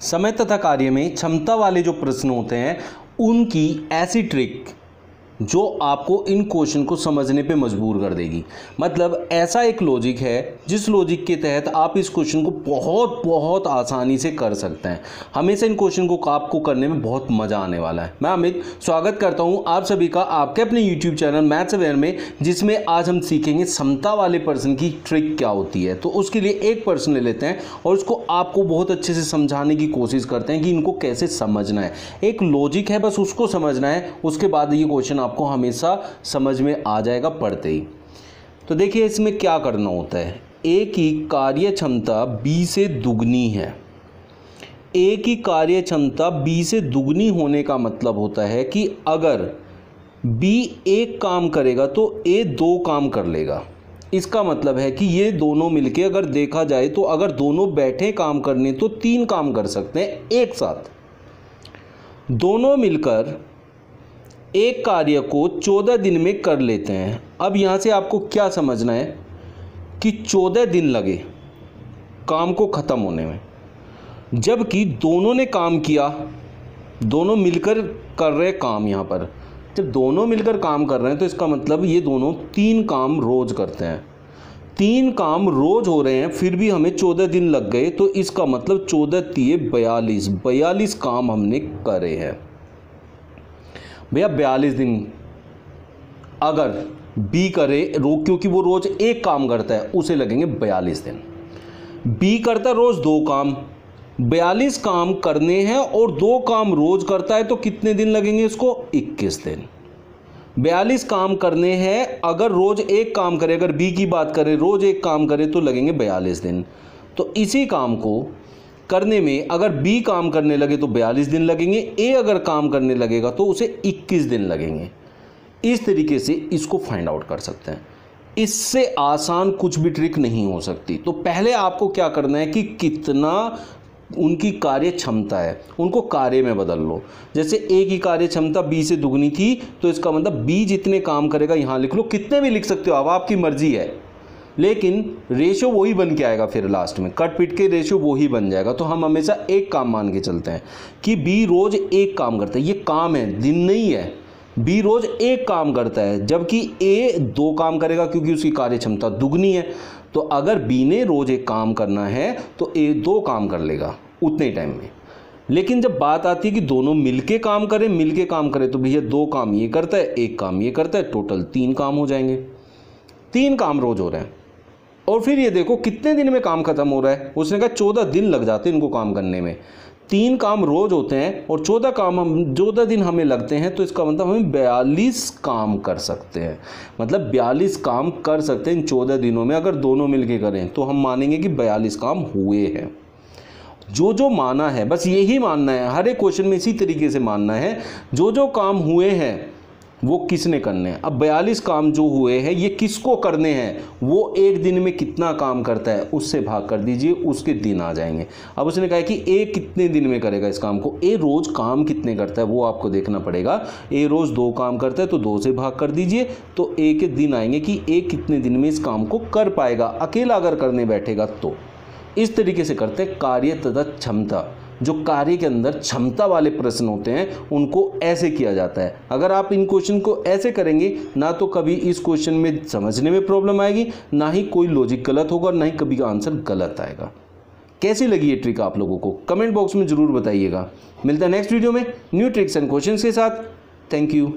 समय तथा कार्य में क्षमता वाले जो प्रश्न होते हैं उनकी ऐसी ट्रिक जो आपको इन क्वेश्चन को समझने पे मजबूर कर देगी। मतलब ऐसा एक लॉजिक है जिस लॉजिक के तहत आप इस क्वेश्चन को बहुत बहुत आसानी से कर सकते हैं। हमेशा इन क्वेश्चन को आपको करने में बहुत मज़ा आने वाला है। मैं अमित स्वागत करता हूं आप सभी का आपके अपने यूट्यूब चैनल मैथ्स अवेयर में, जिसमें आज हम सीखेंगे समता वाले पर्सन की ट्रिक क्या होती है। तो उसके लिए एक पर्सन ले लेते हैं और उसको आपको बहुत अच्छे से समझाने की कोशिश करते हैं कि इनको कैसे समझना है। एक लॉजिक है, बस उसको समझना है, उसके बाद ये क्वेश्चन आपको हमेशा समझ में आ जाएगा पढ़ते ही। तो देखिए इसमें क्या करना होता है। ए की कार्य क्षमता बी से दुगनी है। ए की कार्य क्षमता बी से दुगनी होने का मतलब होता है कि अगर बी एक काम करेगा तो ए दो काम कर लेगा। इसका मतलब है कि ये दोनों मिलके अगर देखा जाए तो अगर दोनों बैठे काम करने तो 3 काम कर सकते हैं एक साथ। दोनों मिलकर एक कार्य को 14 दिन में कर लेते हैं। अब यहाँ से आपको क्या समझना है कि 14 दिन लगे काम को ख़त्म होने में, जबकि दोनों ने काम किया, दोनों मिलकर कर रहे काम। यहाँ पर जब दोनों मिलकर काम कर रहे हैं तो इसका मतलब ये दोनों 3 काम रोज़ करते हैं। 3 काम रोज़ हो रहे हैं फिर भी हमें 14 दिन लग गए, तो इसका मतलब 14 तिये 42 काम हमने करे हैं भैया। 42 दिन अगर बी करे क्योंकि वो रोज एक काम करता है, उसे लगेंगे 42 दिन। बी करता है रोज 2 काम, 42 काम करने हैं और 2 काम रोज करता है तो कितने दिन लगेंगे इसको? 21 दिन। 42 काम करने हैं, अगर रोज एक काम करे, अगर बी की बात करें रोज एक काम करे तो लगेंगे 42 दिन। तो इसी काम को करने में अगर बी काम करने लगे तो 42 दिन लगेंगे, ए अगर काम करने लगेगा तो उसे 21 दिन लगेंगे। इस तरीके से इसको फाइंड आउट कर सकते हैं। इससे आसान कुछ भी ट्रिक नहीं हो सकती। तो पहले आपको क्या करना है कि कितना उनकी कार्य क्षमता है उनको कार्य में बदल लो। जैसे ए की कार्य क्षमता बी से दुगनी थी तो इसका मतलब बी जितने काम करेगा यहाँ लिख लो, कितने भी लिख सकते हो आप, आपकी मर्जी है, लेकिन रेशियो वही बन के आएगा। फिर लास्ट में कट पिट के रेशियो वही बन जाएगा। तो हम हमेशा एक काम मान के चलते हैं कि बी रोज एक काम करता है। ये काम है, दिन नहीं है। बी रोज एक काम करता है जबकि ए 2 काम करेगा क्योंकि उसकी कार्य क्षमता दुगनी है। तो अगर बी ने रोज एक काम करना है तो ए 2 काम कर लेगा उतने टाइम में। लेकिन जब बात आती है कि दोनों मिलके काम करें तो भैया 2 काम ये करता है, 1 काम ये करता है, टोटल 3 काम हो जाएंगे। 3 काम रोज हो रहे हैं। और फिर ये देखो कितने दिन में काम खत्म हो रहा है। उसने कहा 14 दिन लग जाते हैं इनको काम करने में। 3 काम रोज होते हैं और 14 दिन हमें लगते हैं, तो इसका मतलब हम 42 काम कर सकते हैं। मतलब 42 काम कर सकते हैं इन 14 दिनों में। अगर दोनों मिलके करें तो हम मानेंगे कि 42 काम हुए हैं। जो माना है बस यही मानना है, हर एक क्वेश्चन में इसी तरीके से मानना है। जो काम हुए हैं वो किसने करने हैं। अब 42 काम जो हुए हैं ये किसको करने हैं, वो एक दिन में कितना काम करता है उससे भाग कर दीजिए, उसके दिन आ जाएंगे। अब उसने कहा कि ए कितने दिन में करेगा इस काम को। ए रोज काम कितने करता है वो आपको देखना पड़ेगा। ए रोज 2 काम करता है तो 2 से भाग कर दीजिए, तो ए के दिन आएंगे कि ए कितने दिन में इस काम को कर पाएगा, अकेला अगर करने बैठेगा तो। इस तरीके से करते हैं कार्य तथा क्षमता। जो कार्य के अंदर क्षमता वाले प्रश्न होते हैं उनको ऐसे किया जाता है। अगर आप इन क्वेश्चन को ऐसे करेंगे ना तो कभी इस क्वेश्चन में समझने में प्रॉब्लम आएगी, ना ही कोई लॉजिक गलत होगा, ना ही कभी आंसर गलत आएगा। कैसी लगी ये ट्रिक आप लोगों को कमेंट बॉक्स में ज़रूर बताइएगा। मिलता है नेक्स्ट वीडियो में न्यू ट्रिक्स एंड क्वेश्चंस के साथ। Thank you.